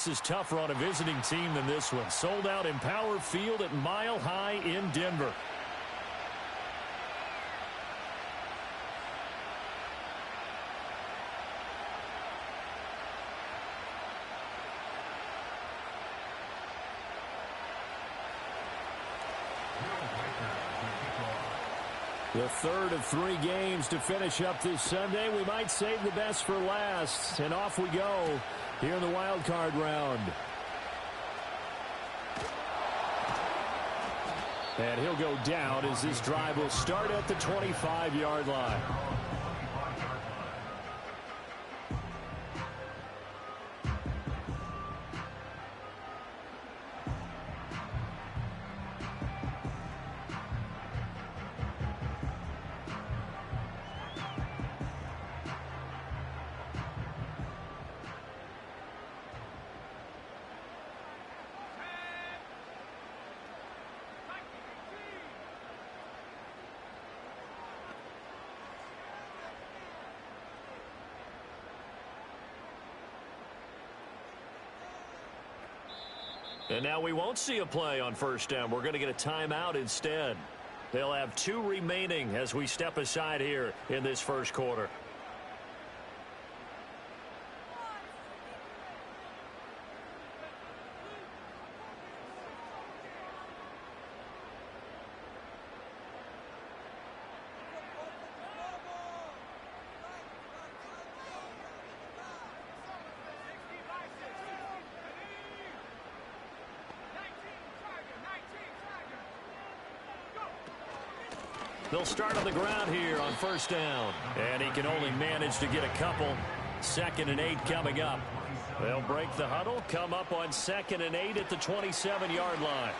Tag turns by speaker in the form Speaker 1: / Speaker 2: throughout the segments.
Speaker 1: This is tougher on a visiting team than this one. Sold out in Power Field at Mile High in Denver. The third of 3 games to finish up this Sunday. We might save the best for last. And off we go here in the wild card round. And he'll go down as this drive will start at the 25-yard line. And now we won't see a play on first down. We're going to get a timeout instead. They'll have 2 remaining as we step aside here in this first quarter. They'll start on the ground here on first down. And he can only manage to get a couple. 2nd and 8 coming up. They'll break the huddle, come up on 2nd and 8 at the 27-yard line.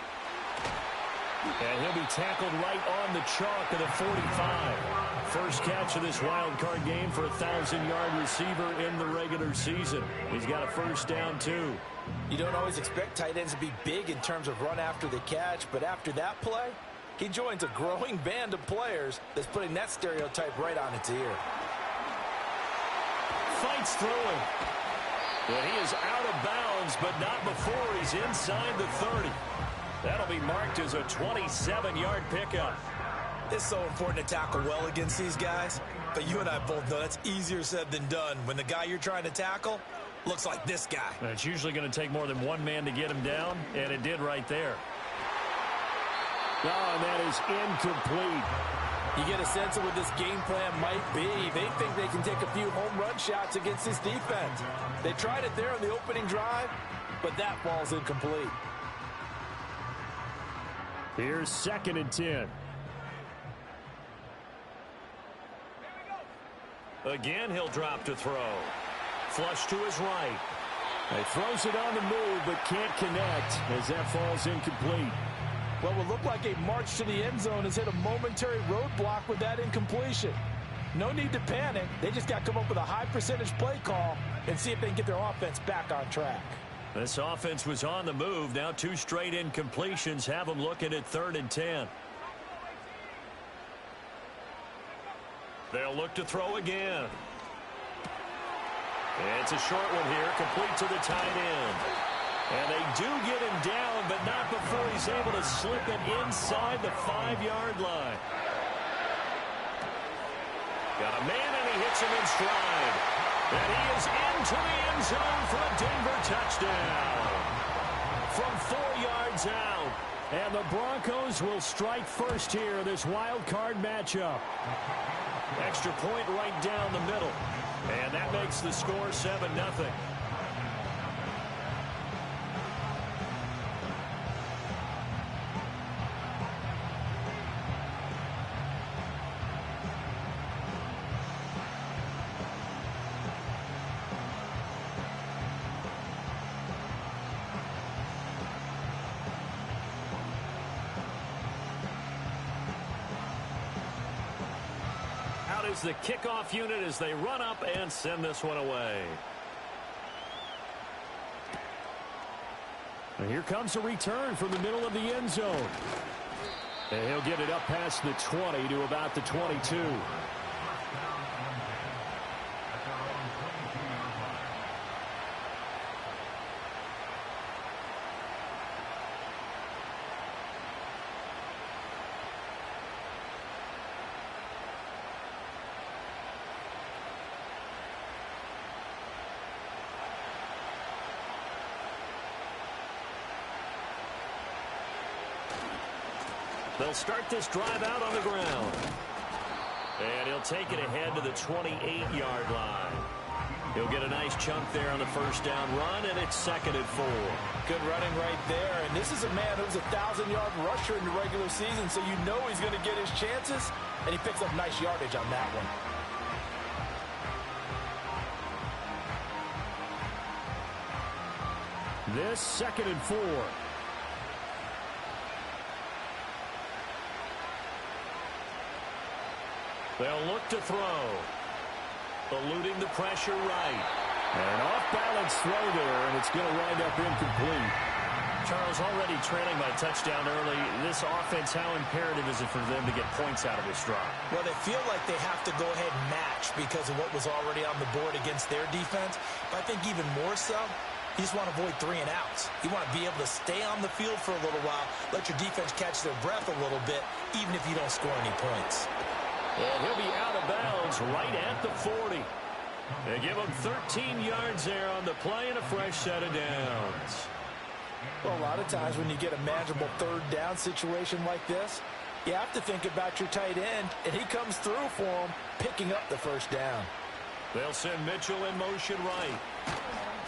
Speaker 1: And he'll be tackled right on the chalk of the 45. First catch of this wild card game for a 1,000-yard receiver in the regular season. He's got a first down, too.
Speaker 2: You don't always expect tight ends to be big in terms of run after the catch, but after that play, he joins a growing band of players that's putting that stereotype right on its ear.
Speaker 1: Fights through him. But he is out of bounds, but not before he's inside the 30. That'll be marked as a 27-yard pickup.
Speaker 2: It's so important to tackle well against these guys, but you and I both know that's easier said than done when the guy you're trying to tackle looks like this guy.
Speaker 1: And it's usually going to take more than one man to get him down, and it did right there. Oh, and that is incomplete.
Speaker 2: You get a sense of what this game plan might be. They think they can take a few home run shots against this defense. They tried it there on the opening drive, but that ball's incomplete.
Speaker 1: Here's 2nd and 10. Again, he'll drop to throw. Flush to his right. He throws it on the move, but can't connect as that falls incomplete.
Speaker 2: What will look like a march to the end zone has hit a momentary roadblock with that incompletion. No need to panic. They just got to come up with a high percentage play call and see if they can get their offense back on track.
Speaker 1: This offense was on the move. Now 2 straight incompletions have them looking at 3rd and 10. They'll look to throw again. It's a short one here, complete to the tight end. And they do get him down, but not before he's able to slip it inside the 5-yard line. Got a man, and he hits him in stride. And he is into the end zone for a Denver touchdown. From 4 yards out. And the Broncos will strike first here in this wild card matchup. Extra point right down the middle. And that makes the score 7-0. Is the kickoff unit as they run up and send this one away. And here comes a return from the middle of the end zone. And he'll get it up past the 20 to about the 22. They'll start this drive out on the ground. And he'll take it ahead to the 28-yard line. He'll get a nice chunk there on the first down run, and it's 2nd and 4.
Speaker 2: Good running right there. And this is a man who's a 1,000-yard rusher in the regular season, so you know he's going to get his chances, and he picks up nice yardage on that one.
Speaker 1: This 2nd and 4. They'll look to throw. Eluding the pressure right.
Speaker 3: And an off-balance throw there, and it's going to wind up incomplete.
Speaker 1: Charles, already trailing by a touchdown early. This offense, how imperative is it for them to get points out of this drive?
Speaker 2: Well, they feel like they have to go ahead and match because of what was already on the board against their defense. But I think even more so, you just want to avoid 3 and outs. You want to be able to stay on the field for a little while, let your defense catch their breath a little bit, even if you don't score any points.
Speaker 1: Well, he'll be out of bounds right at the 40. They give him 13 yards there on the play and a fresh set of downs.
Speaker 2: Well, a lot of times when you get a manageable 3rd down situation like this, you have to think about your tight end, and he comes through for him, picking up the first down.
Speaker 1: They'll send Mitchell in motion right.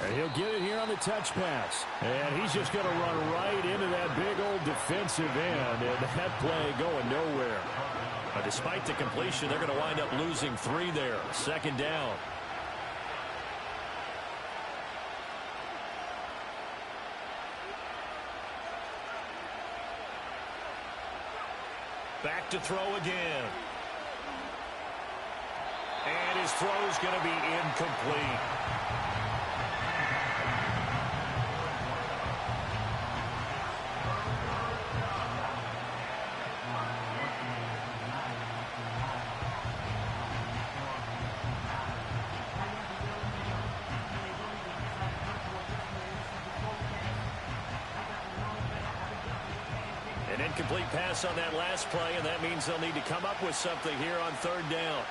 Speaker 3: And he'll get it here on the touch pass. And he's just going to run right into that big old defensive end, and that play going nowhere.
Speaker 1: But despite the completion, they're going to wind up losing 3 there. 2nd down. Back to throw again. And his throw's going to be incomplete. An incomplete pass on that last play, and that means they'll need to come up with something here on 3rd down.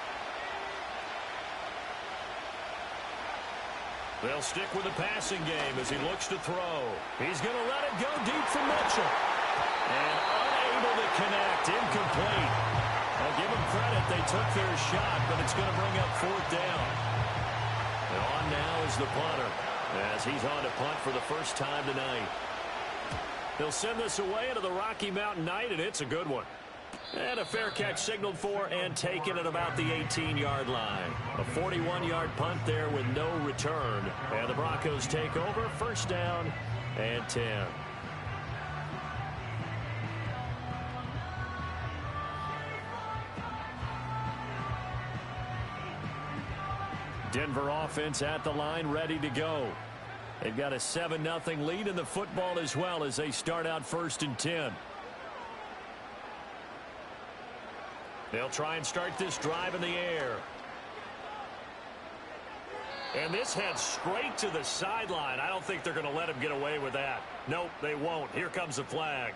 Speaker 1: They'll stick with the passing game as he looks to throw. He's going to let it go deep for Mitchell. And unable to connect. Incomplete. I'll give them credit. They took their shot, but it's going to bring up 4th down. And on now is the punter as he's on to punt for the first time tonight. He'll send this away into the Rocky Mountain night, and it's a good one. And a fair catch signaled for and taken at about the 18-yard line. A 41-yard punt there with no return. And the Broncos take over, 1st down and 10. Denver offense at the line, ready to go. They've got a 7-0 lead in the football as well as they start out 1st and 10. They'll try and start this drive in the air. And this heads straight to the sideline. I don't think they're going to let him get away with that. Nope, they won't. Here comes the flag.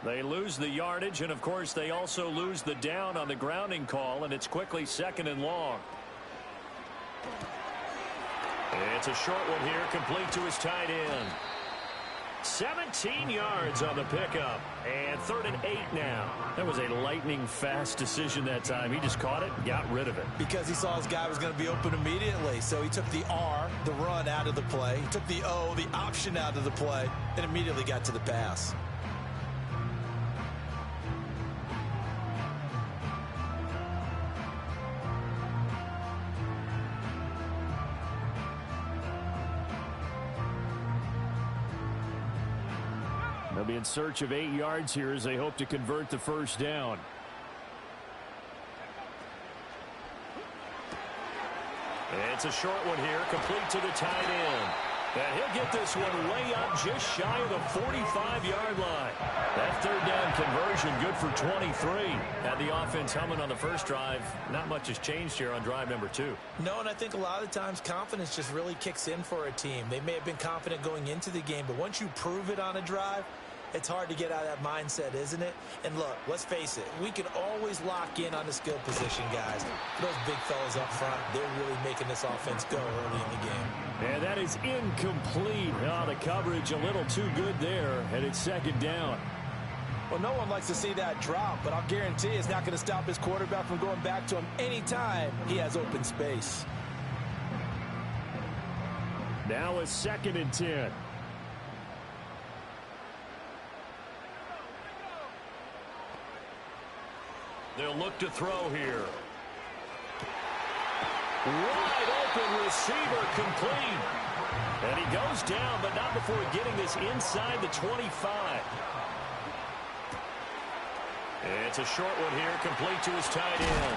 Speaker 1: They lose the yardage, and of course they also lose the down on the grounding call, and it's quickly 2nd and long. It's a short one here, complete to his tight end. 17 yards on the pickup, and 3rd and 8 now. That was a lightning-fast decision that time. He just caught it and got rid of it.
Speaker 2: Because he saw his guy was going to be open immediately, so he took the R, the run, out of the play. He took the O, the option, out of the play, and immediately got to the pass.
Speaker 3: They'll be in search of 8 yards here as they hope to convert the 1st down.
Speaker 1: It's a short one here, complete to the tight end. And he'll get this one way up just shy of the 45-yard line. That 3rd down conversion good for 23. Had the offense humming on the first drive. Not much has changed here on drive number 2.
Speaker 2: No, and I think a lot of times confidence just really kicks in for a team. They may have been confident going into the game, but once you prove it on a drive, It's hard to get out of that mindset, isn't it? And look, let's face it, we can always lock in on the skill position, guys. Those big fellas up front, they're really making this offense go early in the game.
Speaker 3: And that is incomplete. Oh, the coverage a little too good there, and it's second down.
Speaker 2: Well, no one likes to see that drop, but I'll guarantee it's not going to stop his quarterback from going back to him anytime he has open space.
Speaker 3: Now it's 2nd and 10.
Speaker 1: They'll look to throw here. Wide open receiver, complete. And he goes down, but not before getting this inside the 25. It's a short one here, complete to his tight end.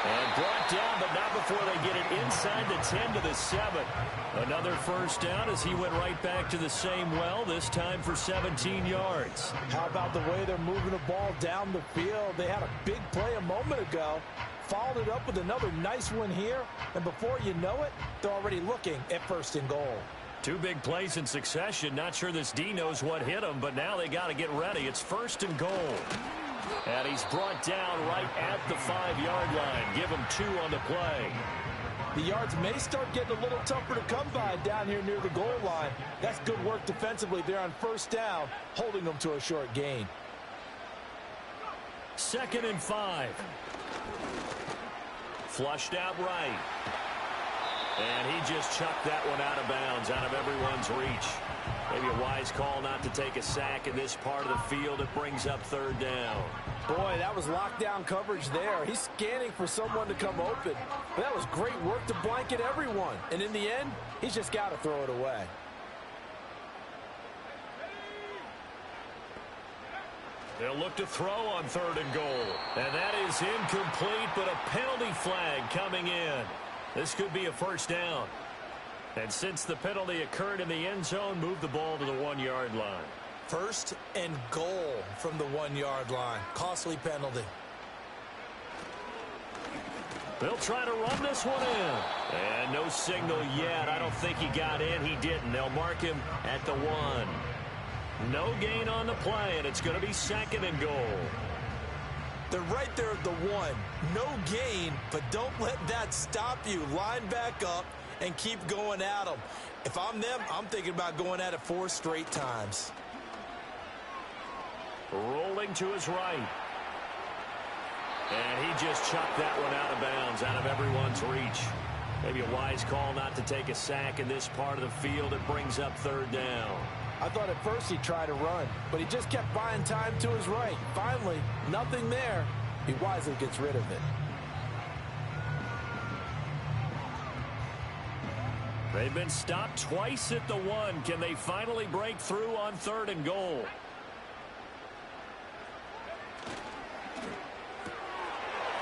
Speaker 1: And brought down, but not before they get it inside the 10 to the 7. Another first down as he went right back to the same well, this time for 17 yards.
Speaker 2: How about the way they're moving the ball down the field? They had a big play a moment ago, followed it up with another nice one here, and before you know it, they're already looking at 1st and goal.
Speaker 1: 2 big plays in succession. Not sure this D knows what hit him, but now they got to get ready. It's 1st and goal. And he's brought down right at the 5-yard line. Give him 2 on the play.
Speaker 2: The yards may start getting a little tougher to come by down here near the goal line. That's good work defensively there on 1st down, holding them to a short gain.
Speaker 1: 2nd and 5. Flushed out right. And he just chucked that one out of bounds, out of everyone's reach. Maybe a wise call not to take a sack in this part of the field. It brings up 3rd down.
Speaker 2: Boy, that was lockdown coverage there. He's scanning for someone to come open. But that was great work to blanket everyone. And in the end, he's just got to throw it away.
Speaker 1: They'll look to throw on 3rd and goal. And that is incomplete, but a penalty flag coming in. This could be a 1st down. And since the penalty occurred in the end zone, move the ball to the 1-yard line.
Speaker 2: 1st and goal from the 1-yard line. Costly penalty.
Speaker 1: They'll try to run this one in. And no signal yet. I don't think he got in. He didn't. They'll mark him at the 1. No gain on the play, and it's going to be 2nd and goal.
Speaker 2: They're right there at the 1. No gain, but don't let that stop you. Line back up and keep going at them. If I'm them, I'm thinking about going at it 4 straight times.
Speaker 1: Rolling to his right. And he just chucked that one out of bounds, out of everyone's reach. Maybe a wise call not to take a sack in this part of the field. It brings up 3rd down.
Speaker 2: I thought at first he'd try to run, but he just kept buying time to his right. Finally, nothing there. He wisely gets rid of it.
Speaker 1: They've been stopped twice at the 1. Can they finally break through on 3rd and goal?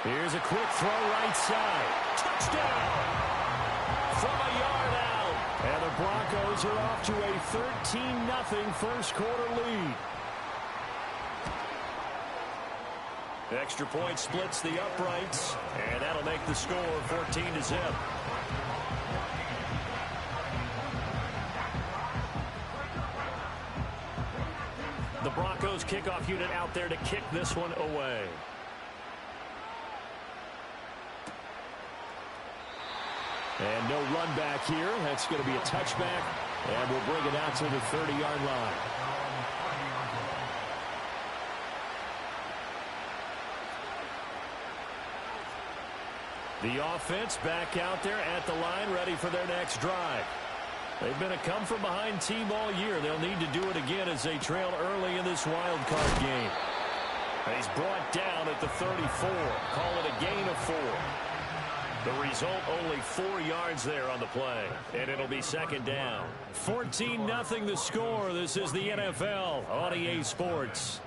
Speaker 1: Here's a quick throw right side. Touchdown! From a yard out.
Speaker 3: And the Broncos are off to a 13-0 first quarter lead.
Speaker 1: Extra point splits the uprights, and that'll make the score 14-0. The Broncos kickoff unit out there to kick this one away.
Speaker 3: And no run back here. That's going to be a touchback, and we'll bring it out to the 30-yard line.
Speaker 1: The offense back out there at the line, ready for their next drive. They've been a come-from-behind team all year. They'll need to do it again as they trail early in this wild card game. And he's brought down at the 34. Call it a gain of 4. The result, only 4 yards there on the play. And it'll be 2nd down. 14-0 the score. This is the NFL on EA Sports.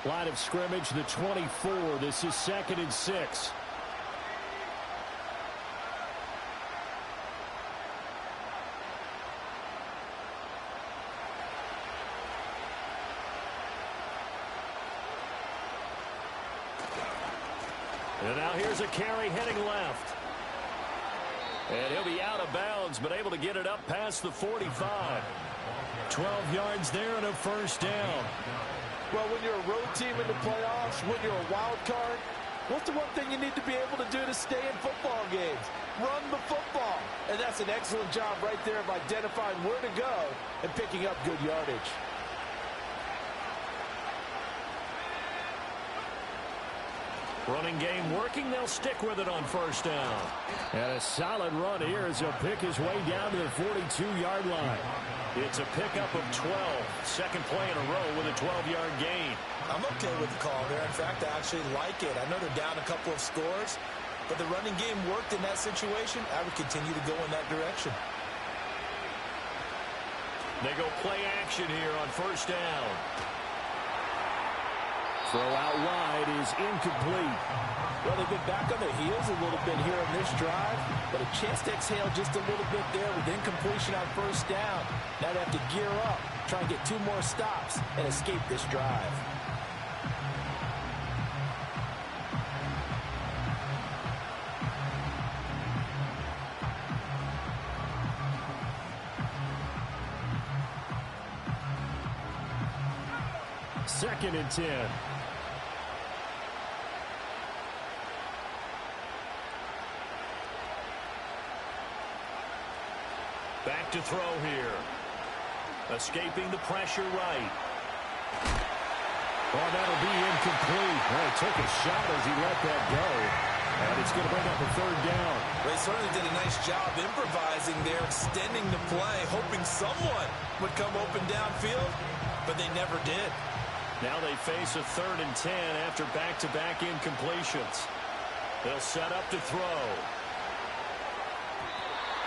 Speaker 3: Line of scrimmage, the 24. This is 2nd and 6.
Speaker 1: And now here's a carry heading left. And he'll be out of bounds, but able to get it up past the 45.
Speaker 3: 12 yards there and a first down.
Speaker 2: Well, when you're a road team in the playoffs, when you're a wild card, what's the one thing you need to be able to do to stay in football games? Run the football. And that's an excellent job right there of identifying where to go and picking up good yardage.
Speaker 1: Running game working. They'll stick with it on first down.
Speaker 3: And a solid run here as he'll pick his way down to the 42-yard line.
Speaker 1: It's a pickup of 12. Second play in a row with a 12-yard gain.
Speaker 2: I'm okay with the call there. In fact, I actually like it. I know they're down a couple of scores, but the running game worked in that situation. I would continue to go in that direction.
Speaker 1: They go play action here on first down.
Speaker 3: Throw out wide is incomplete.
Speaker 2: Well, they've been back on their heels a little bit here on this drive, but a chance to exhale just a little bit there with incompletion on first down. Now they have to gear up, try and get 2 more stops, and escape this drive.
Speaker 3: Second and 10.
Speaker 1: Back to throw here. Escaping the pressure right.
Speaker 3: Oh, that'll be incomplete. Well, he took a shot as he let that go. And it's going to bring up a third down.
Speaker 2: They certainly did a nice job improvising there, extending the play, hoping someone would come open downfield, but they never did.
Speaker 1: Now they face a 3rd and 10 after back-to-back incompletions. They'll set up to throw.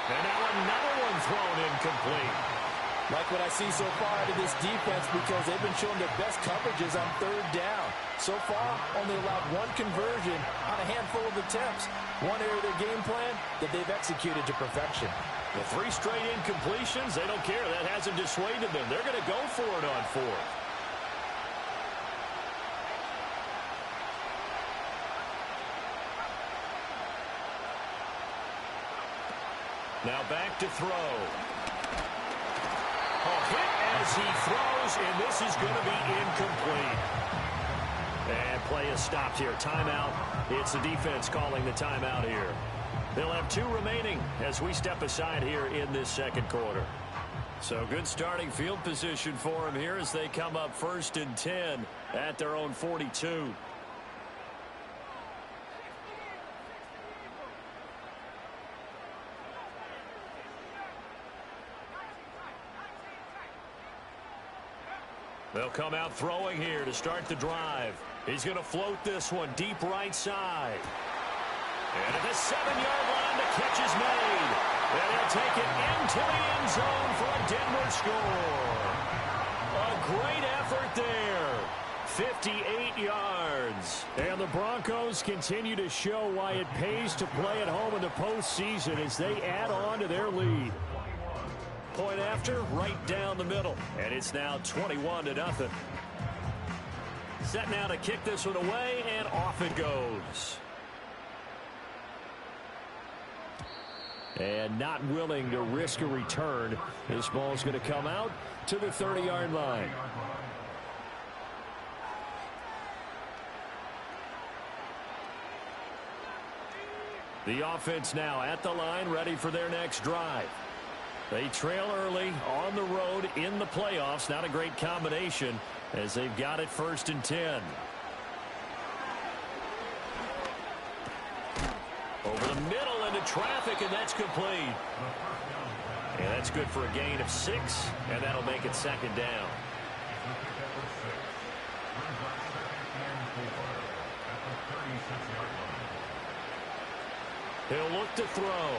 Speaker 1: And now another one thrown incomplete.
Speaker 2: Like what I see so far out of this defense, because they've been showing their best coverages on 3rd down. So far, only allowed 1 conversion on a handful of attempts. One area of their game plan that they've executed to perfection.
Speaker 1: The 3 straight incompletions, they don't care. That hasn't dissuaded them. They're going to go for it on 4th. Now back to throw. Hit as he throws, and this is going to be incomplete. And play is stopped here. Timeout. It's the defense calling the timeout here. They'll have 2 remaining as we step aside here in this second quarter. So good starting field position for them here as they come up 1st and 10 at their own 42. They'll come out throwing here to start the drive. He's going to float this one deep right side. And at the 7-yard line, the catch is made. And he'll take it into the end zone for a Denver score. A great effort there. 58 yards.
Speaker 3: And the Broncos continue to show why it pays to play at home in the postseason as they add on to their lead.
Speaker 1: Point after, right down the middle. And it's now 21-0. Set now to kick this one away, and off it goes.
Speaker 3: And not willing to risk a return. This ball's going to come out to the 30-yard line.
Speaker 1: The offense now at the line, ready for their next drive. They trail early on the road in the playoffs. Not a great combination as they've got it 1st and 10. Over the middle into traffic, and that's complete. And that's good for a gain of 6, and that'll make it 2nd down. He'll look to throw.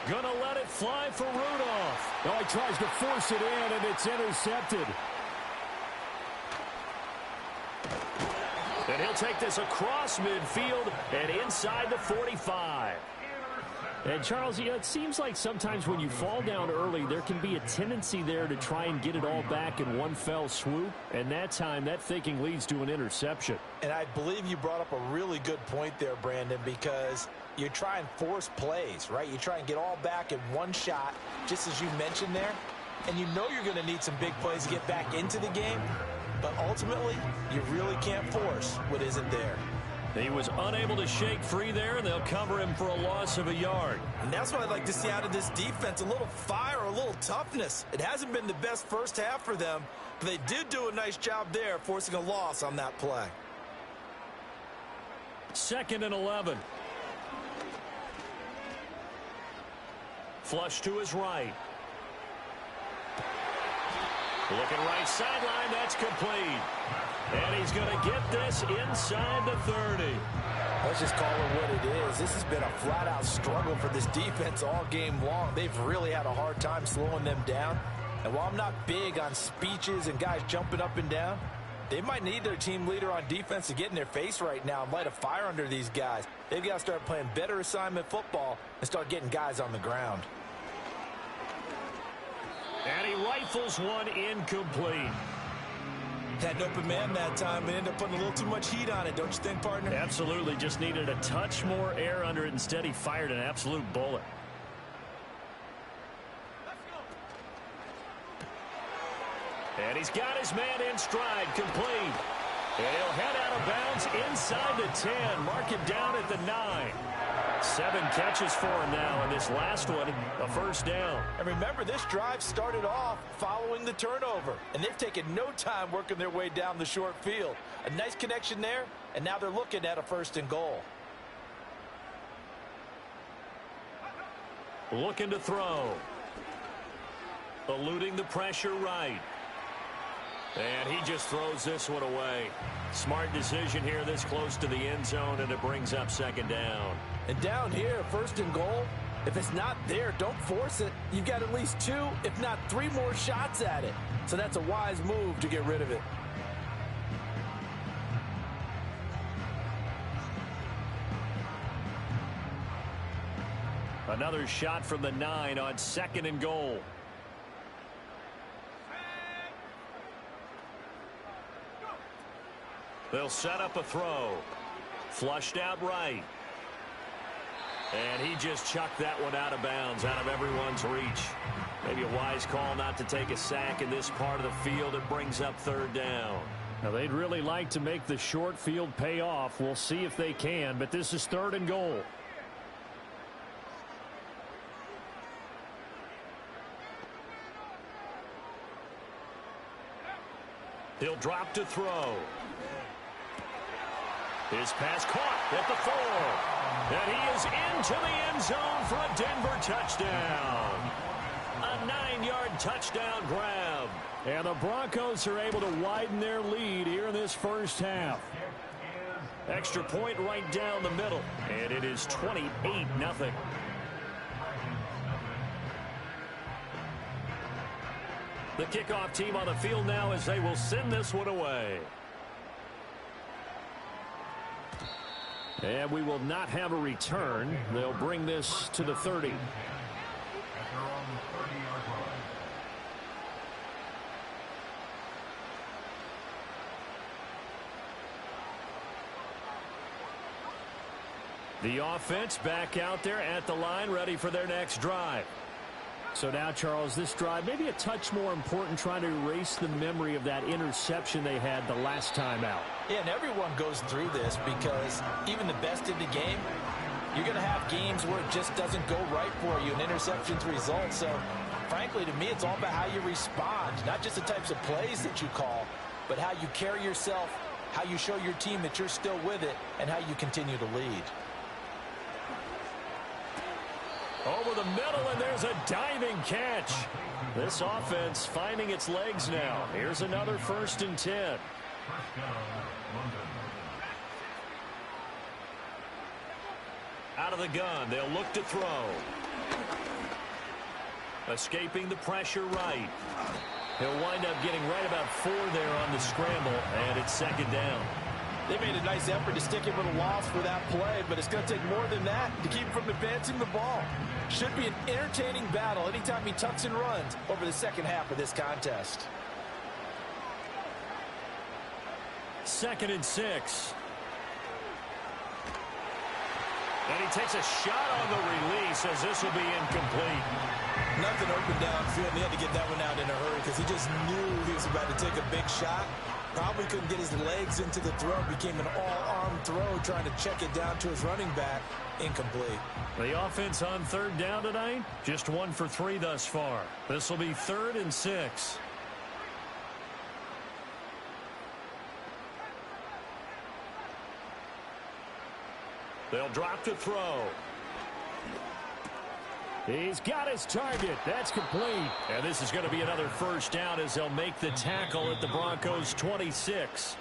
Speaker 1: Gonna let it fly for Rudolph.
Speaker 3: Oh, he tries to force it in, and it's intercepted.
Speaker 1: And he'll take this across midfield and inside the 45.
Speaker 3: And, Charles, you know, it seems like sometimes when you fall down early, there can be a tendency there to try and get it all back in one fell swoop. And that time, that thinking leads to an interception.
Speaker 2: And I believe you brought up a really good point there, Brandon, because you try and force plays, right? You try and get all back in one shot, just as you mentioned there. And you know you're going to need some big plays to get back into the game. But ultimately, you really can't force what isn't there.
Speaker 1: He was unable to shake free there, and they'll cover him for a loss of a yard.
Speaker 2: And that's what I'd like to see out of this defense, a little fire, a little toughness. It hasn't been the best first half for them, but they did do a nice job there, forcing a loss on that play.
Speaker 1: 2nd and 11. Flush to his right. Looking right sideline, that's complete. And he's going to get this inside the 30.
Speaker 2: Let's just call it what it is. This has been a flat-out struggle for this defense all game long. They've really had a hard time slowing them down. And while I'm not big on speeches and guys jumping up and down, they might need their team leader on defense to get in their face right now and light a fire under these guys. They've got to start playing better assignment football and start getting guys on the ground.
Speaker 1: And he rifles one incomplete.
Speaker 2: Had an open man that time and ended up putting a little too much heat on it, don't you think, partner?
Speaker 1: Absolutely. Just needed a touch more air under it. Instead, he fired an absolute bullet. And he's got his man in stride, complete. And he'll head out of bounds inside the 10. Mark him down at the 9. 7 catches for him now, and this last one, a first down.
Speaker 2: And remember, this drive started off following the turnover, and they've taken no time working their way down the short field. A nice connection there, and now they're looking at a 1st and goal.
Speaker 1: Looking to throw. Eluding the pressure right. And he just throws this one away. Smart decision here this close to the end zone, and it brings up 2nd down.
Speaker 2: And down here, 1st and goal, if it's not there, don't force it. You've got at least 2, if not 3 more shots at it. So that's a wise move to get rid of it.
Speaker 1: Another shot from the 9 on 2nd and goal. They'll set up a throw. Flushed out right. And he just chucked that one out of bounds, out of everyone's reach. Maybe a wise call not to take a sack in this part of the field. It brings up 3rd down.
Speaker 3: Now, they'd really like to make the short field pay off. We'll see if they can, but this is 3rd and goal.
Speaker 1: He'll drop to throw. His pass caught at the 4. And he is into the end zone for a Denver touchdown. A 9-yard touchdown grab.
Speaker 3: And the Broncos are able to widen their lead here in this first half.
Speaker 1: Extra point right down the middle. And it is 28-0. The kickoff team on the field now as they will send this one away.
Speaker 3: And we will not have a return. They'll bring this to the 30. The offense back out there at the line, ready for their next drive. So now, Charles, this drive maybe a touch more important, trying to erase the memory of that interception they had the last time out.
Speaker 2: Yeah, and everyone goes through this because even the best in the game, you're going to have games where it just doesn't go right for you, and interceptions result. So, frankly, to me, it's all about how you respond, not just the types of plays that you call, but how you carry yourself, how you show your team that you're still with it, and how you continue to lead.
Speaker 1: Over the middle, and there's a diving catch. This offense finding its legs now. Here's another 1st and 10. Out of the gun, they'll look to throw. Escaping the pressure right. He'll wind up getting right about 4 there on the scramble, and it's 2nd down.
Speaker 2: They made a nice effort to stick him with a loss for that play, but it's going to take more than that to keep him from advancing the ball. Should be an entertaining battle anytime he tucks and runs over the second half of this contest.
Speaker 1: 2nd and 6. And he takes a shot on the release as this will be incomplete.
Speaker 2: Nothing open downfield. He had to get that one out in a hurry because he just knew he was about to take a big shot. Probably couldn't get his legs into the throw. Became an all-arm throw trying to check it down to his running back. Incomplete.
Speaker 1: The offense on 3rd down tonight, just 1 for 3 thus far. This will be 3rd and 6. They'll drop to throw.
Speaker 3: He's got his target. That's complete.
Speaker 1: And this is going to be another 1st down as they'll make the tackle at the Broncos' 26.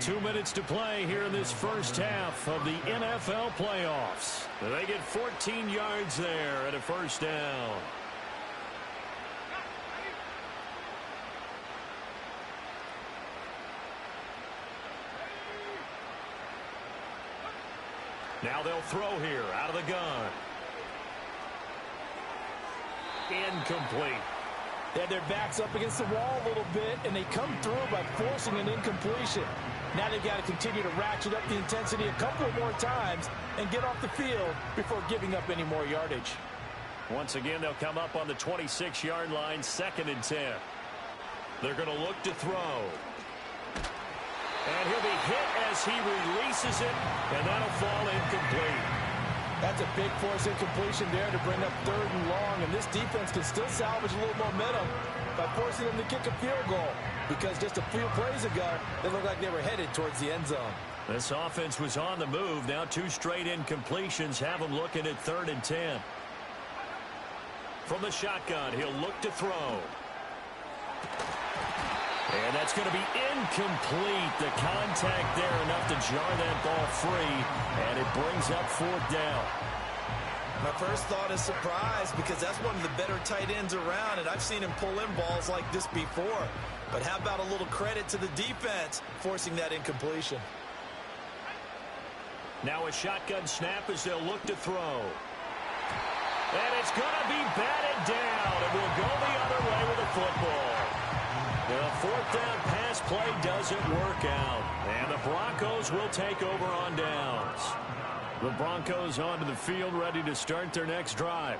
Speaker 1: 2 minutes to play here in this first half of the NFL playoffs. They get 14 yards there at a 1st down. Now they'll throw here out of the gun. Incomplete.
Speaker 2: They had their backs up against the wall a little bit, and they come through by forcing an incompletion. Now they've got to continue to ratchet up the intensity a couple more times and get off the field before giving up any more yardage.
Speaker 1: Once again, they'll come up on the 26-yard line, 2nd and 10. They're going to look to throw. And he'll be hit as he releases it, and that'll fall incomplete.
Speaker 2: That's a big force incompletion there to bring up 3rd and long, and this defense can still salvage a little momentum by forcing them to kick a field goal, because just a few plays ago, they looked like they were headed towards the end zone.
Speaker 1: This offense was on the move. Now 2 straight incompletions have them looking at 3rd and 10. From the shotgun, he'll look to throw. And that's going to be incomplete. The contact there enough to jar that ball free, and it brings up 4th down.
Speaker 2: My first thought is surprise, because that's one of the better tight ends around, and I've seen him pull in balls like this before. But how about a little credit to the defense forcing that incompletion?
Speaker 1: Now a shotgun snap as they'll look to throw. And it's going to be batted down, and we'll go the other way with the football. The 4th down pass play doesn't work out, and the Broncos will take over on downs. The Broncos onto the field ready to start their next drive.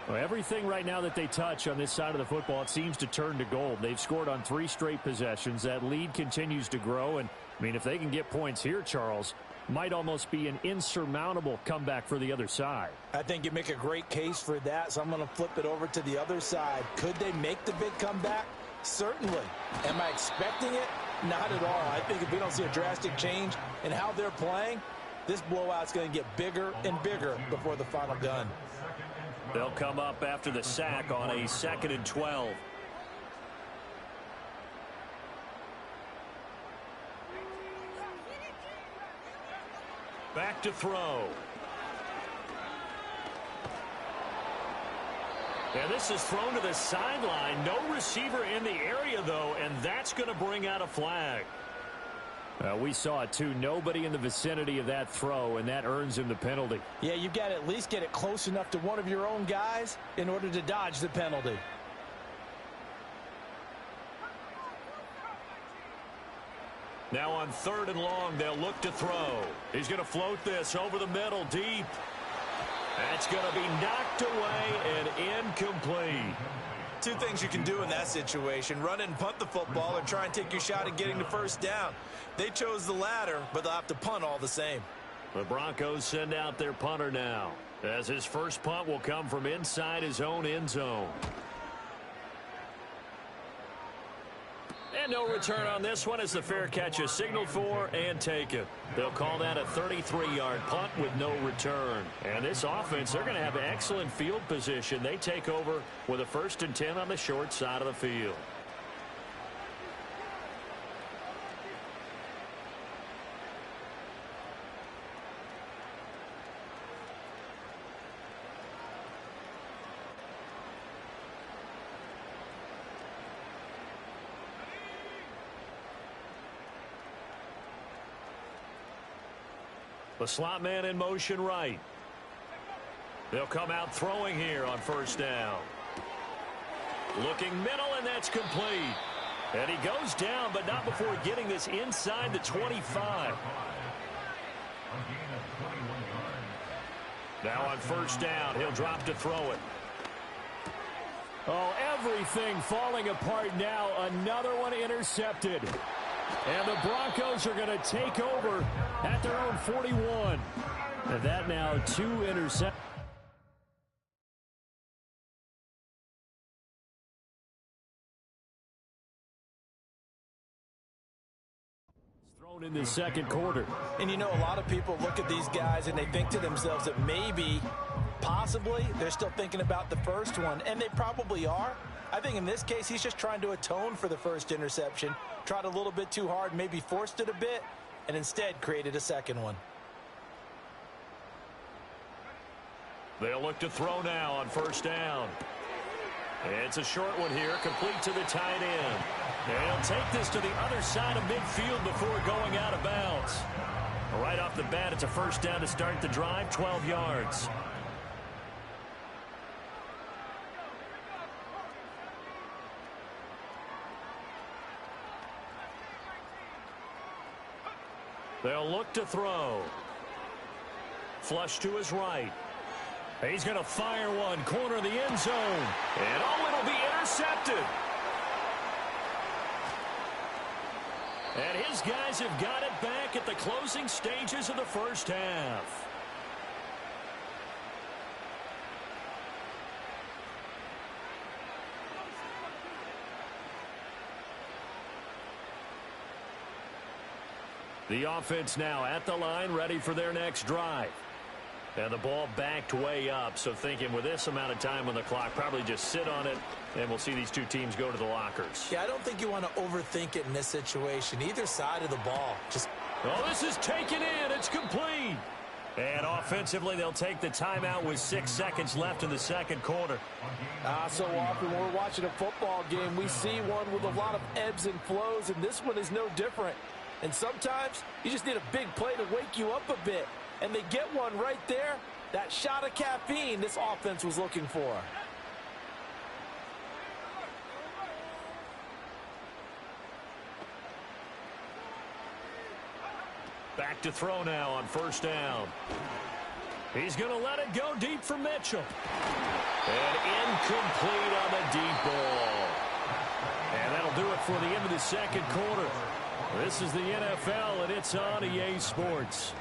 Speaker 3: Well, everything right now that they touch on this side of the football, it seems to turn to gold. They've scored on 3 straight possessions. That lead continues to grow, and I mean, if they can get points here, Charles, might almost be an insurmountable comeback for the other side.
Speaker 2: I think you make a great case for that, so I'm going to flip it over to the other side. Could they make the big comeback? Certainly. Am I expecting it? Not at all. I think if we don't see a drastic change in how they're playing, this blowout's going to get bigger and bigger before the final gun.
Speaker 1: They'll come up after the sack on a 2nd and 12. Back to throw. And this is thrown to the sideline. No receiver in the area, though, and that's going to bring out a flag.
Speaker 3: We saw it, too. Nobody in the vicinity of that throw, and that earns him the penalty.
Speaker 2: Yeah, you've got to at least get it close enough to one of your own guys in order to dodge the penalty.
Speaker 1: Now on 3rd and long, they'll look to throw. He's going to float this over the middle, deep. That's going to be knocked away and incomplete. 2 things you can do in that situation: run and punt the football, or try and take your shot at getting the 1st down. They chose the latter, but they'll have to punt all the same. The Broncos send out their punter now, as his first punt will come from inside his own end zone. And no return on this one as the fair catch is signaled for and taken. They'll call that a 33-yard punt with no return. And this offense, they're going to have excellent field position. They take over with a 1st and 10 on the short side of the field. The slot man in motion right. They'll come out throwing here on first down. Looking middle, and that's complete. And he goes down, but not before getting this inside the 25. Now on first down, he'll drop to throw it.
Speaker 3: Oh, everything falling apart now. Another one intercepted. And the Broncos are going to take over at their own 41. And that now 2 interceptions. Thrown in the second quarter.
Speaker 2: And you know, a lot of people look at these guys and they think to themselves that maybe, possibly, they're still thinking about the first one. And they probably are. I think in this case, he's just trying to atone for the first interception. Tried a little bit too hard, maybe forced it a bit, and instead created a second one.
Speaker 1: They'll look to throw now on first down. It's a short one here, complete to the tight end. And he'll take this to the other side of midfield before going out of bounds. Right off the bat, it's a first down to start the drive, 12 yards. They'll look to throw. Flush to his right. He's going to fire one, corner of the end zone. And oh, it'll be intercepted. And his guys have got it back at the closing stages of the first half. The offense now at the line, ready for their next drive. And the ball backed way up, so thinking with this amount of time on the clock, probably just sit on it, and we'll see these two teams go to the lockers.
Speaker 2: Yeah, I don't think you want to overthink it in this situation. Either side of the ball.
Speaker 1: Oh, this is taken in. It's complete. And offensively, they'll take the timeout with 6 seconds left in the second quarter.
Speaker 2: So often when we're watching a football game, we see one with a lot of ebbs and flows, and this one is no different. And sometimes you just need a big play to wake you up a bit. And they get one right there. That shot of caffeine this offense was looking for.
Speaker 1: Back to throw now on first down. He's going to let it go deep for Mitchell. And incomplete on the deep ball. And that'll do it for the end of the second quarter. This is the NFL, and it's on EA Sports.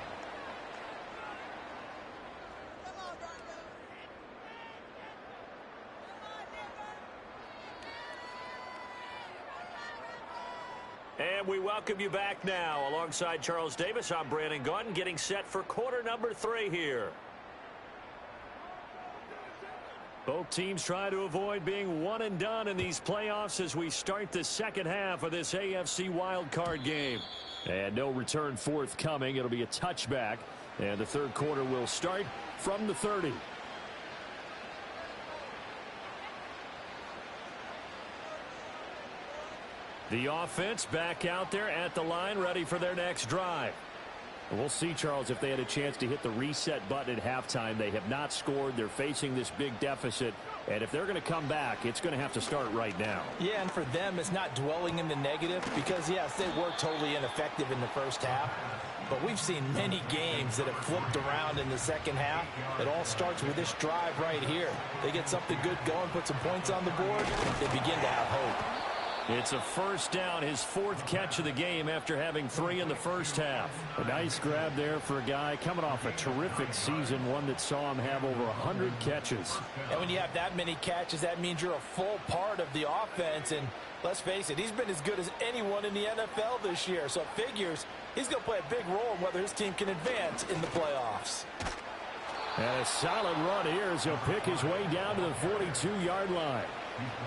Speaker 1: And we welcome you back now. Alongside Charles Davis, I'm Brandon Gaudin, getting set for quarter number 3 here. Both teams try to avoid being one and done in these playoffs as we start the second half of this AFC wildcard game. And no return forthcoming. It'll be a touchback. And the third quarter will start from the 30. The offense back out there at the line, ready for their next drive. We'll see, Charles, if they had a chance to hit the reset button at halftime. They have not scored. They're facing this big deficit. And if they're going to come back, it's going to have to start right now.
Speaker 2: Yeah, and for them, it's not dwelling in the negative because, yes, they were totally ineffective in the first half. But we've seen many games that have flipped around in the second half. It all starts with this drive right here. They get something good going, put some points on the board, they begin to have hope.
Speaker 1: It's a first down, his 4th catch of the game after having 3 in the first half.
Speaker 3: A nice grab there for a guy coming off a terrific season, one that saw him have over 100 catches.
Speaker 2: And when you have that many catches, that means you're a full part of the offense. And let's face it, he's been as good as anyone in the NFL this year. So it figures he's going to play a big role in whether his team can advance in the playoffs.
Speaker 3: And a solid run here as he'll pick his way down to the 42-yard line.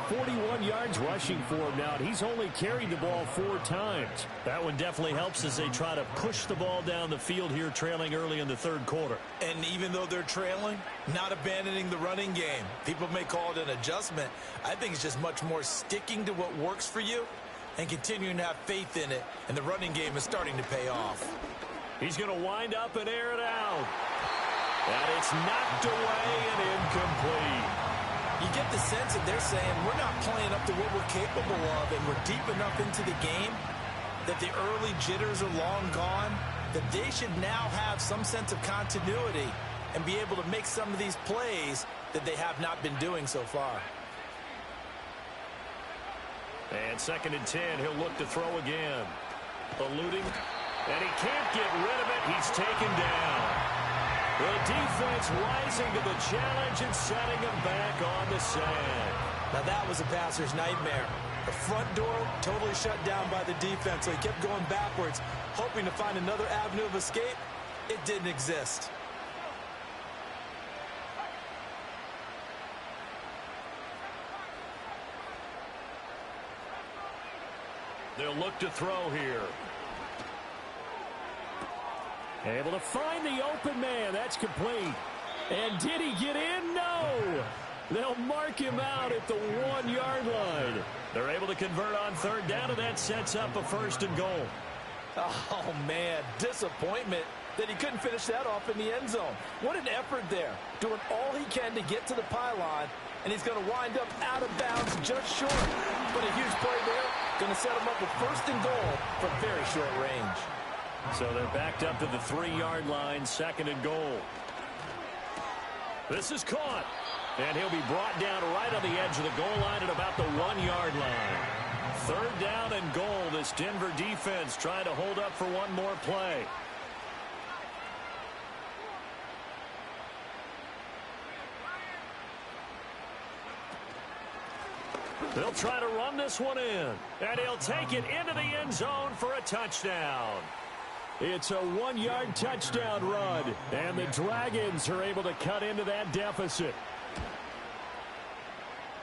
Speaker 3: 41 yards rushing for him now, and he's only carried the ball 4 times.
Speaker 1: That one definitely helps as they try to push the ball down the field here, trailing early in the third quarter.
Speaker 2: And even though they're trailing, not abandoning the running game. People may call it an adjustment. I think it's just much more sticking to what works for you and continuing to have faith in it, and the running game is starting to pay off.
Speaker 1: He's going to wind up and air it out. And it's knocked away and incomplete.
Speaker 2: You get the sense that they're saying we're not playing up to what we're capable of, and we're deep enough into the game that the early jitters are long gone, that they should now have some sense of continuity and be able to make some of these plays that they have not been doing so far.
Speaker 1: And 2nd and 10, he'll look to throw again. Eluding, and he can't get rid of it. He's taken down. The defense rising to the challenge and setting him back on the sand.
Speaker 2: Now that was a passer's nightmare. The front door totally shut down by the defense, so he kept going backwards, hoping to find another avenue of escape. It didn't exist.
Speaker 1: They'll look to throw here.
Speaker 3: Able to find the open man. That's complete. And did he get in? No. They'll mark him out at the 1-yard line.
Speaker 1: They're able to convert on 3rd down, and that sets up a 1st and goal.
Speaker 2: Oh, man, disappointment that he couldn't finish that off in the end zone. What an effort there, doing all he can to get to the pylon, and he's going to wind up out of bounds just short. But a huge play there, going to set him up with 1st and goal from very short range.
Speaker 1: So they're backed up to the 3-yard line, 2nd and goal. This is caught. And he'll be brought down right on the edge of the goal line at about the 1-yard line. 3rd down and goal. This Denver defense trying to hold up for one more play. They'll try to run this one in. And he'll take it into the end zone for a touchdown.
Speaker 3: It's a 1-yard touchdown run. And the Dragons are able to cut into that deficit.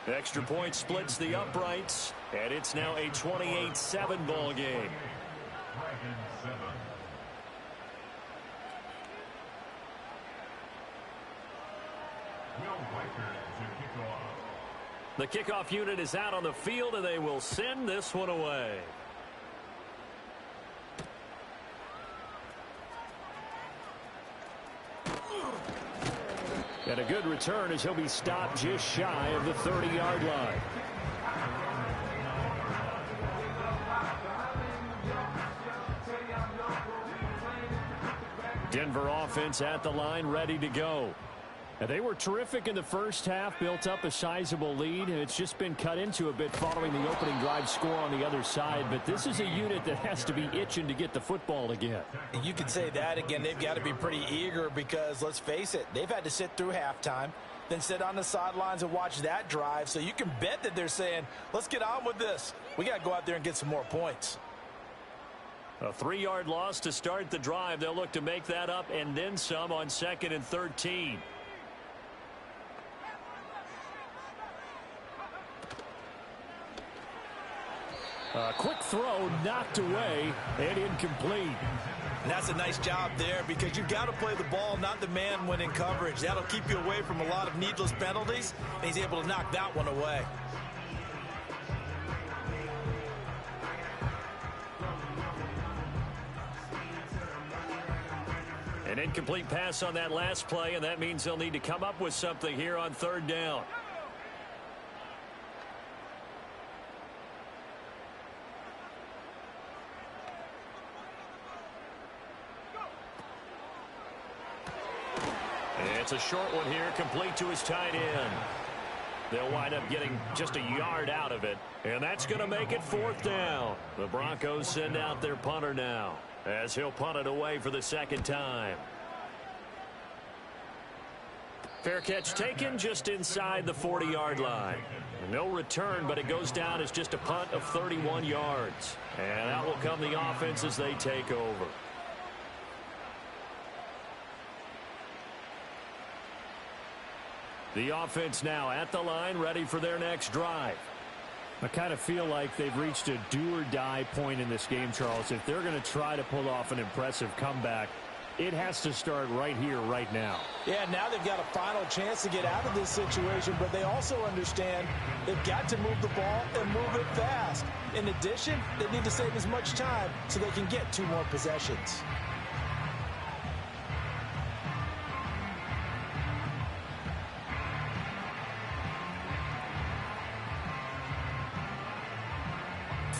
Speaker 1: Extra point splits the uprights, and it's now a 28-7 ball game. The kickoff unit is out on the field, and they will send this one away.
Speaker 3: And a good return as he'll be stopped just shy of the 30-yard line. Denver offense at the line, ready to go. And they were terrific in the first half, built up a sizable lead, and it's just been cut into a bit following the opening drive score on the other side. But this is a unit that has to be itching to get the football again.
Speaker 2: You could say that again. They've got to be pretty eager because, let's face it, they've had to sit through halftime, then sit on the sidelines and watch that drive. So you can bet that they're saying, let's get on with this. We got to go out there and get some more points.
Speaker 1: A 3-yard loss to start the drive. They'll look to make that up and then some on 2nd and 13.
Speaker 3: A quick throw knocked away and incomplete.
Speaker 2: And that's a nice job there because you've got to play the ball, not the man when in coverage. That'll keep you away from a lot of needless penalties, and he's able to knock that one away.
Speaker 1: An incomplete pass on that last play, and that means they'll need to come up with something here on 3rd down. It's a short one here, complete to his tight end. They'll wind up getting just a yard out of it, and that's going to make it 4th down. The Broncos send out their punter now, as he'll punt it away for the 2nd time. Fair catch taken just inside the 40-yard line. No return, but it goes down as just a punt of 31 yards. And out will come the offense as they take over. The offense now at the line, ready for their next drive.
Speaker 3: I kind of feel like they've reached a do-or-die point in this game, Charles. If they're going to try to pull off an impressive comeback, it has to start right here, right now.
Speaker 2: Yeah, now they've got a final chance to get out of this situation, but they also understand they've got to move the ball and move it fast. In addition, they need to save as much time so they can get 2 more possessions.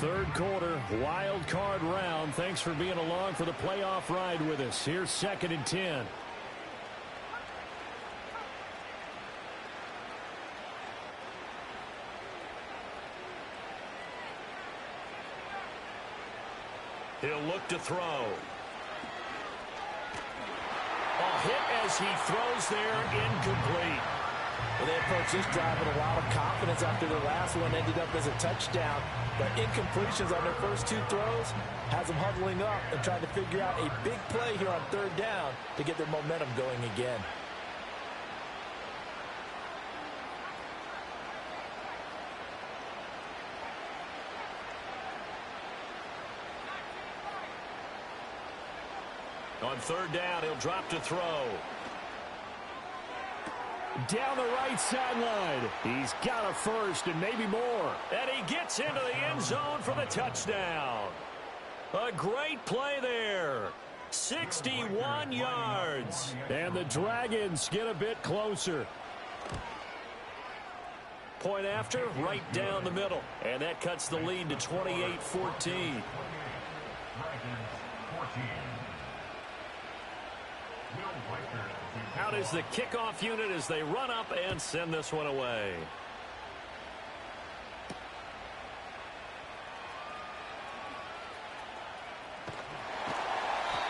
Speaker 3: Third quarter, wild card round. Thanks for being along for the playoff ride with us. Here's 2nd and 10.
Speaker 1: He'll look to throw. A hit as he throws there, incomplete.
Speaker 2: Well, they approach this drive with a lot of confidence after the last one ended up as a touchdown. But incompletions on their first 2 throws has them huddling up and trying to figure out a big play here on 3rd down to get their momentum going again.
Speaker 1: On 3rd down, he'll drop to throw.
Speaker 3: Down the right sideline. He's got a first and maybe more.
Speaker 1: And he gets into the end zone for the touchdown. A great play there. 61 yards.
Speaker 3: And the Dragons get a bit closer.
Speaker 1: Point after, right down the middle. And that cuts the lead to 28-14. Out is the kickoff unit as they run up and send this one away.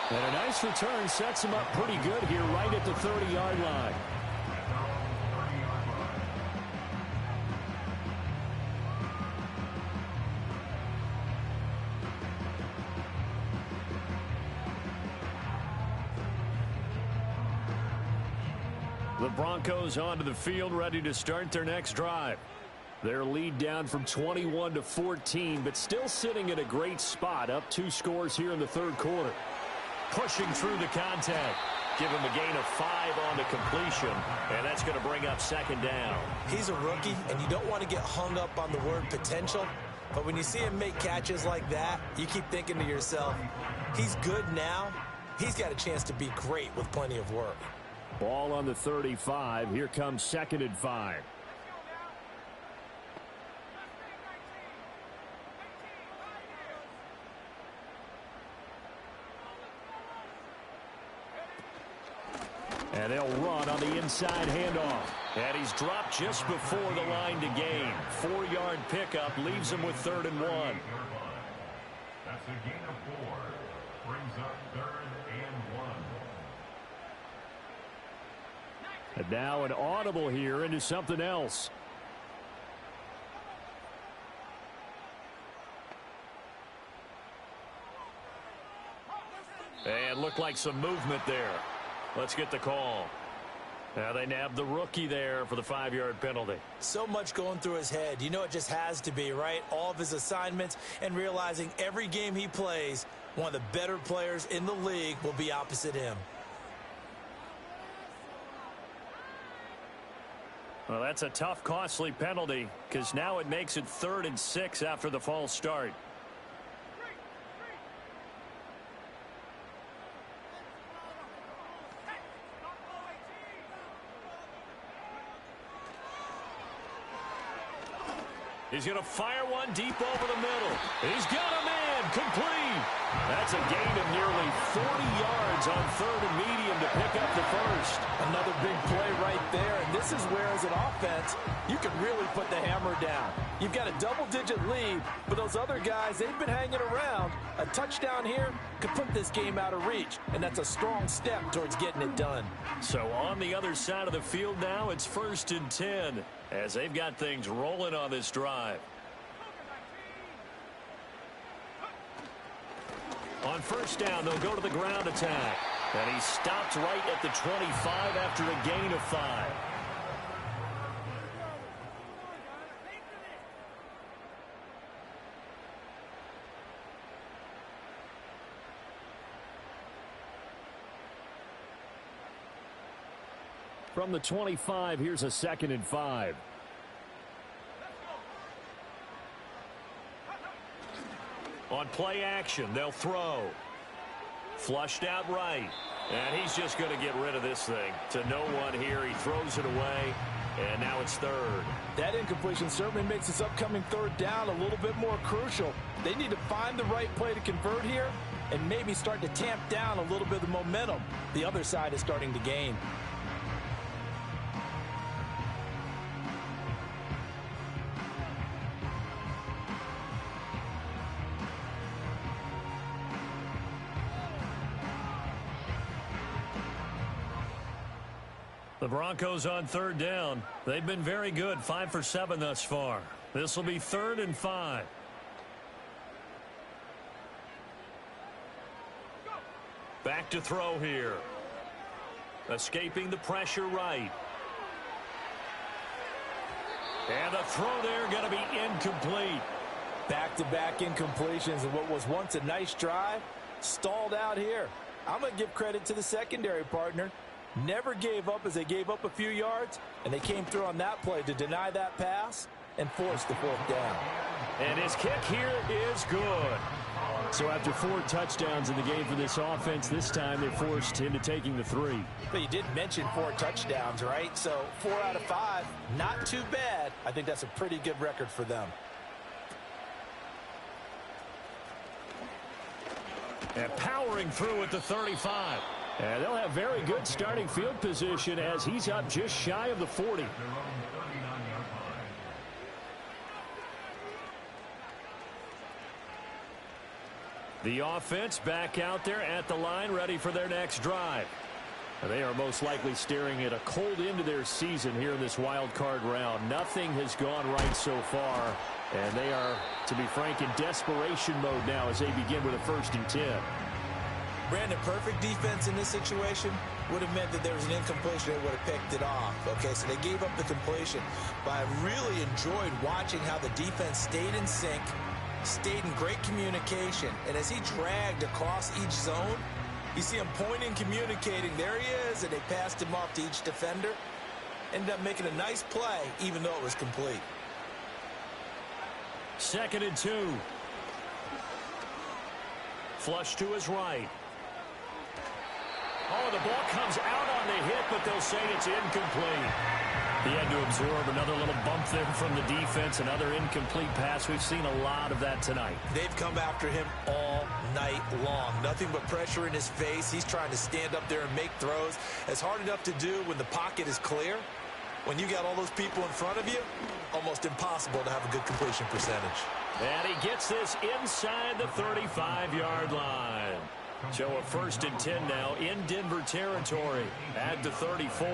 Speaker 3: And a nice return sets him up pretty good here right at the 30-yard line.
Speaker 1: The Broncos onto the field, ready to start their next drive.
Speaker 3: Their lead down from 21 to 14, but still sitting at a great spot, up 2 scores here in the 3rd quarter.
Speaker 1: Pushing through the contact. Give him a gain of 5 on the completion, and that's going to bring up 2nd down.
Speaker 2: He's a rookie, and you don't want to get hung up on the word potential, but when you see him make catches like that, you keep thinking to yourself, he's good now. He's got a chance to be great with plenty of work.
Speaker 3: Ball on the 35. Here comes 2nd and 5. And they'll run on the inside handoff.
Speaker 1: And he's dropped just before the line to gain. 4-yard pickup leaves him with 3rd and 1.
Speaker 4: That's a gain of 4. Brings up 3rd and 1.
Speaker 3: And now an audible here into something else.
Speaker 1: And looked like some movement there. Let's get the call. Now they nabbed the rookie there for the 5-yard penalty.
Speaker 2: So much going through his head. You know it just has to be, right? All of his assignments and realizing every game he plays, one of the better players in the league will be opposite him.
Speaker 1: Well, that's a tough, costly penalty because now it makes it 3rd and 6 after the false start. He's going to fire one deep over the middle. He's got a man complete. That's a gain of nearly 40 yards on 3rd and medium to pick up the first.
Speaker 2: Another big play right there, and this is where, as an offense, you can really put the hammer down. You've got a double-digit lead, but those other guys, they've been hanging around. A touchdown here could put this game out of reach, and that's a strong step towards getting it done.
Speaker 1: So on the other side of the field now, it's 1st and 10 as they've got things rolling on this drive. On 1st down, they'll go to the ground attack. And he stopped right at the 25 after a gain of 5.
Speaker 3: From the 25, here's a 2nd and 5.
Speaker 1: On play action, they'll throw. Flushed out right. And he's just going to get rid of this thing. To no one here. He throws it away. And now it's third.
Speaker 2: That incompletion certainly makes this upcoming third down a little bit more crucial. They need to find the right play to convert here and maybe start to tamp down a little bit of the momentum the other side is starting to gain.
Speaker 1: The Broncos on third down. They've been very good, 5 for 7 thus far. This will be 3rd and 5. Back to throw here. Escaping the pressure right. And the throw there going to be incomplete.
Speaker 2: Back-to-back incompletions and what was once a nice drive stalled out here. I'm going to give credit to the secondary partner. Never gave up as they gave up a few yards, and they came through on that play to deny that pass and force the 4th down.
Speaker 1: And his kick here is good.
Speaker 3: So after 4 touchdowns in the game for this offense, this time they're forced into taking the 3.
Speaker 2: But you did mention 4 touchdowns, right? So 4 out of 5, not too bad. I think that's a pretty good record for them.
Speaker 1: And powering through at the 35.
Speaker 3: And they'll have very good starting field position as he's up just shy of the 40.
Speaker 1: The offense back out there at the line, ready for their next drive.
Speaker 3: They are most likely staring at a cold end to their season here in this wild card round. Nothing has gone right so far, and they are, to be frank, in desperation mode now as they begin with a 1st and 10.
Speaker 2: Brandon, perfect defense in this situation would have meant that there was an incompletion. They would have picked it off. Okay, so they gave up the completion. But I really enjoyed watching how the defense stayed in sync, stayed in great communication. And as he dragged across each zone, you see him pointing, communicating. There he is, and they passed him off to each defender. Ended up making a nice play, even though it was complete.
Speaker 1: 2nd and 2. Flush to his right. Oh, the ball comes out on the hit, but they'll say it's incomplete. He had to absorb another little bump there from the defense, another incomplete pass. We've seen a lot of that tonight.
Speaker 2: They've come after him all night long. Nothing but pressure in his face. He's trying to stand up there and make throws. It's hard enough to do when the pocket is clear. When you got all those people in front of you, almost impossible to have a good completion percentage.
Speaker 1: And he gets this inside the 35-yard line. So a 1st and 10 now in Denver territory at the 34.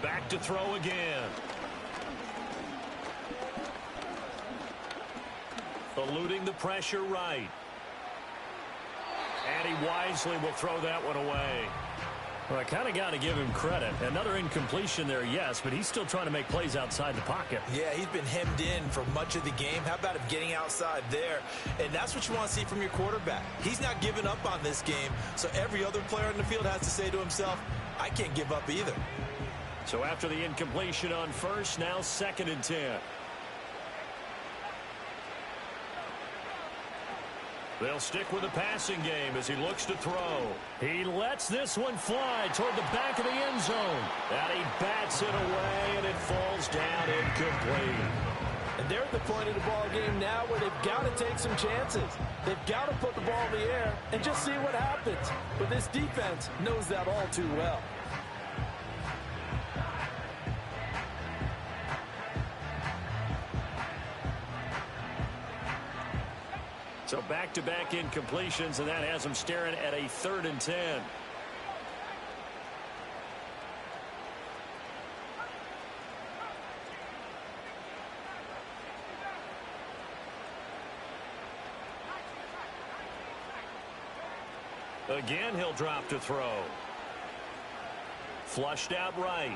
Speaker 1: Back to throw again. Eluding the pressure right. And he wisely will throw that one away. Well, I kind of got to give him credit. Another incompletion there, yes, but he's still trying to make plays outside the pocket.
Speaker 2: Yeah, he's been hemmed in for much of the game. How about him getting outside there? And that's what you want to see from your quarterback. He's not giving up on this game, so every other player in the field has to say to himself, I can't give up either.
Speaker 1: So after the incompletion on 1st, now 2nd and 10. They'll stick with the passing game as he looks to throw. He lets this one fly toward the back of the end zone. And he bats it away, and it falls down incomplete.
Speaker 2: And they're at the point of the ball game now where they've got to take some chances. They've got to put the ball in the air and just see what happens. But this defense knows that all too well.
Speaker 1: So back-to-back incompletions, and that has them staring at a 3rd and 10. Again, he'll drop to throw. Flushed out right.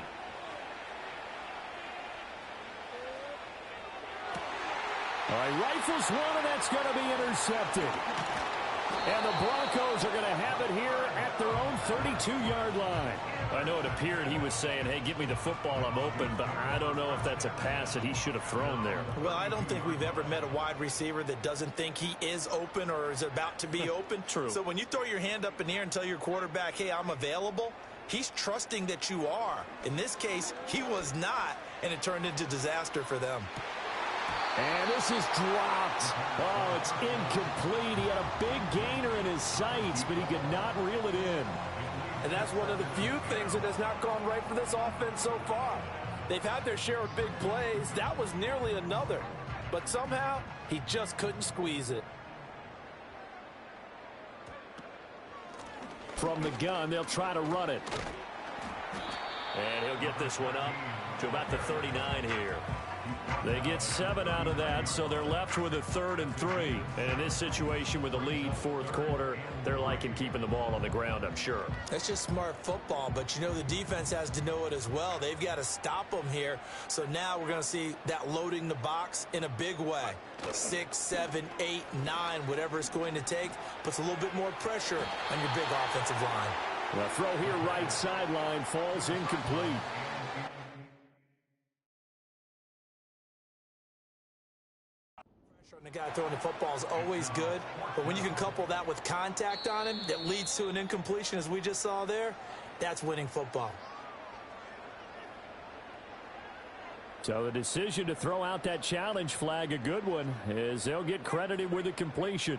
Speaker 3: All right, rifles one, and that's going to be intercepted. And the Broncos are going to have it here at their own 32-yard line.
Speaker 1: I know it appeared he was saying, hey, give me the football, I'm open, but I don't know if that's a pass that he should have thrown there.
Speaker 2: Well, I don't think we've ever met a wide receiver that doesn't think he is open or is about to be open.
Speaker 1: True.
Speaker 2: So when you throw your hand up in the air and tell your quarterback, hey, I'm available, He's trusting that you are. In this case, he was not, and it turned into disaster for them.
Speaker 3: And this is dropped. Oh, it's incomplete. He had a big gainer in his sights, but he could not reel it in.
Speaker 2: And that's one of the few things that has not gone right for this offense so far. They've had their share of big plays. That was nearly another. But somehow, he just couldn't squeeze it.
Speaker 3: From the gun, they'll try to run it.
Speaker 1: And he'll get this one up to about the 39 here. They get 7 out of that, so they're left with a 3rd and 3. And in this situation with a lead fourth quarter, they're liking keeping the ball on the ground, I'm sure.
Speaker 2: That's just smart football, but you know the defense has to know it as well. They've got to stop them here. So now we're going to see that loading the box in a big way. 6, 7, 8, 9, whatever it's going to take, puts a little bit more pressure on your big offensive line.
Speaker 3: The throw here right sideline falls incomplete.
Speaker 2: The guy throwing the football is always good, but when you can couple that with contact on him that leads to an incompletion, as we just saw there, that's winning football.
Speaker 3: So the decision to throw out that challenge flag, a good one, is they'll get credited with a completion.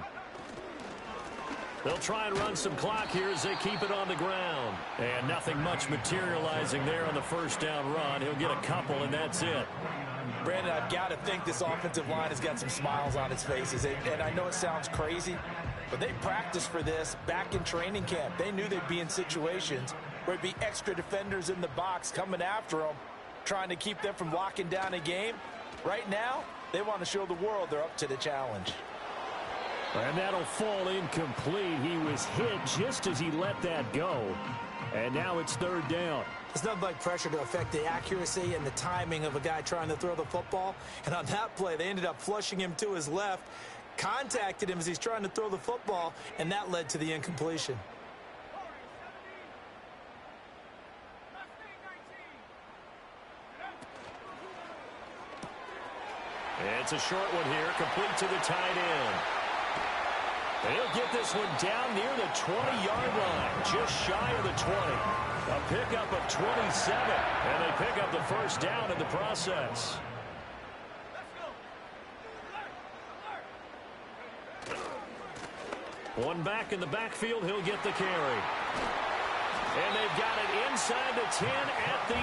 Speaker 1: They'll try and run some clock here as they keep it on the ground. And nothing much materializing there on the first down run. He'll get a couple, and that's it.
Speaker 2: Brandon, I've got to think this offensive line has got some smiles on its faces. And I know it sounds crazy, but they practiced for this back in training camp. They knew they'd be in situations where it'd be extra defenders in the box coming after them, trying to keep them from locking down a game. Right now, they want to show the world they're up to the challenge.
Speaker 3: And that'll fall incomplete. He was hit just as he let that go. And now it's 3rd down.
Speaker 2: It's nothing like pressure to affect the accuracy and the timing of a guy trying to throw the football. And on that play, they ended up flushing him to his left, contacted him as he's trying to throw the football, and that led to the incompletion.
Speaker 1: It's a short one here, complete to the tight end. And he'll get this one down near the 20-yard line, just shy of the 20. A pickup of 27, and they pick up the first down in the process. One back in the backfield, he'll get the carry. And they've got it inside the 10 at the 8.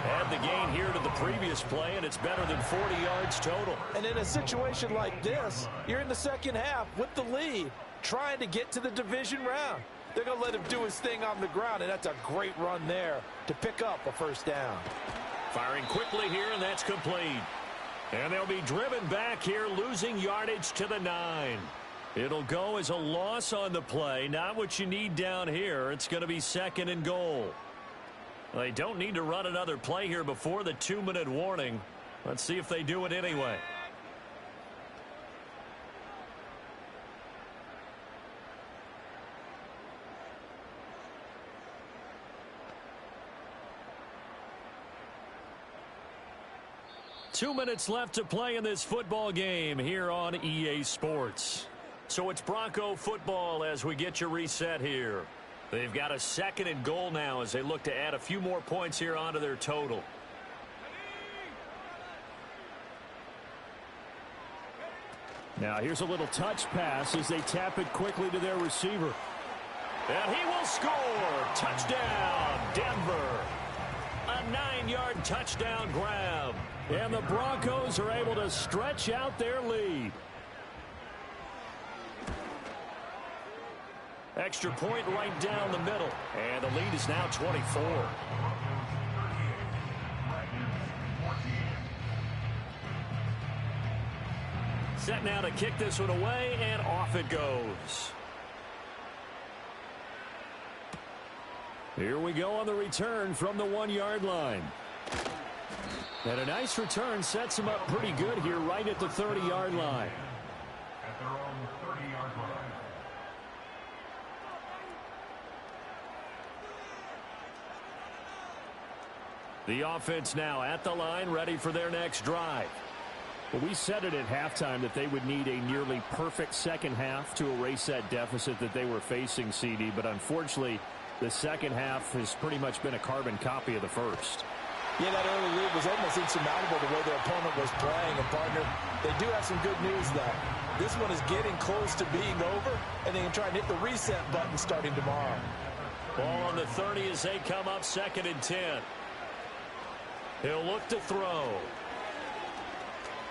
Speaker 1: Add the gain here to the previous play, and it's better than 40 yards total.
Speaker 2: And in a situation like this, you're in the second half with the lead, trying to get to the division round. They're going to let him do his thing on the ground, and that's a great run there to pick up a first down.
Speaker 1: Firing quickly here, and that's complete. And they'll be driven back here, losing yardage to the 9. It'll go as a loss on the play, not what you need down here. It's going to be 2nd and goal. They don't need to run another play here before the 2-minute warning. Let's see if they do it anyway. Two minutes left to play in this football game here on EA Sports. So it's Bronco football as we get you reset here. They've got a 2nd and goal now as they look to add a few more points here onto their total.
Speaker 3: Now here's a little touch pass as they tap it quickly to their receiver.
Speaker 1: And he will score. Touchdown, Denver. A 9-yard touchdown grab.
Speaker 3: And the Broncos are able to stretch out their lead.
Speaker 1: Extra point right down the middle. And the lead is now 24. Set now to kick this one away, and off it goes.
Speaker 3: Here we go on the return from the 1-yard line. And a nice return sets him up pretty good here right at the 30-yard line.
Speaker 4: At their own 30-yard line.
Speaker 3: The offense now at the line, ready for their next drive. Well, we said it at halftime that they would need a nearly perfect second half to erase that deficit that they were facing, CD. But unfortunately, The second half has pretty much been a carbon copy of the first.
Speaker 2: Yeah, that early lead was almost insurmountable the way their opponent was playing. And, partner, they do have some good news, though. This one is getting close to being over, and they can try and hit the reset button starting tomorrow.
Speaker 1: Ball on the 30 as they come up 2nd and 10. He'll look to throw.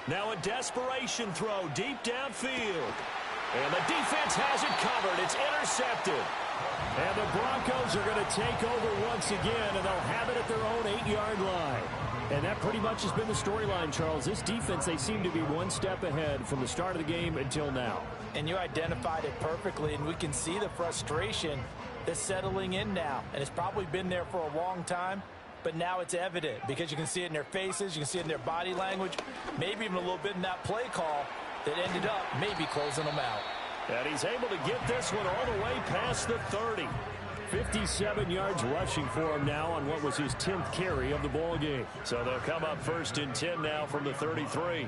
Speaker 1: Now a desperation throw deep downfield. And the defense has it covered. It's intercepted. And the Broncos are going to take over once again, and they'll have it at their own 8-yard line. And that pretty much has been the storyline, Charles. This defense, they seem to be one step ahead from the start of the game until now.
Speaker 2: And you identified it perfectly, and we can see the frustration that's settling in now. And it's probably been there for a long time, but now it's evident because you can see it in their faces, you can see it in their body language, maybe even a little bit in that play call that ended up maybe closing them out.
Speaker 1: And he's able to get this one all the way past the 30.
Speaker 3: 57 yards rushing for him now on what was his 10th carry of the ball game.
Speaker 1: So they'll come up 1st and 10 now from the 33.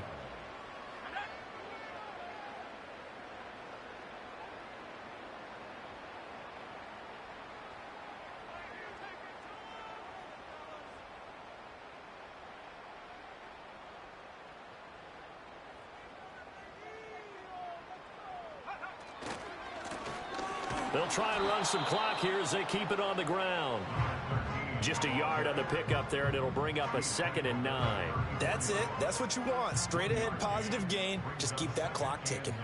Speaker 1: They'll try and run some clock here as they keep it on the ground. Just a yard on the pickup there, and it'll bring up a 2nd and 9.
Speaker 2: That's it. That's what you want. Straight ahead positive gain. Just keep that clock ticking.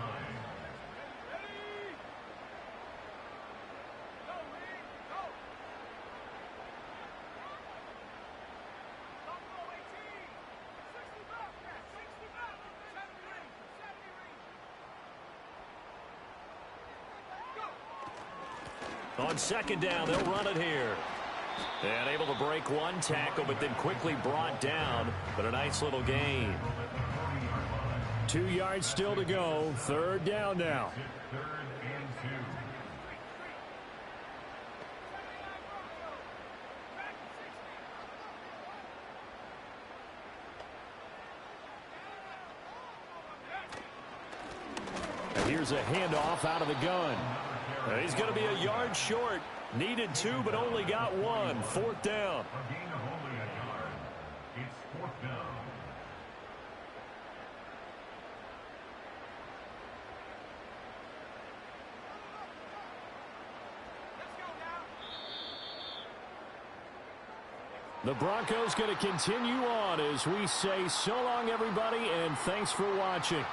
Speaker 1: On 2nd down, they'll run it here. And able to break one tackle, but then quickly brought down. But a nice little gain.
Speaker 3: 2 yards still to go. 3rd down now. And here's a handoff out of the gun.
Speaker 1: He's going to be a yard short. Needed 2, but only got 1. 4th down.
Speaker 4: A gain of only a yard. It's 4th down.
Speaker 3: The Broncos going to continue on as we say so long, everybody, and thanks for watching.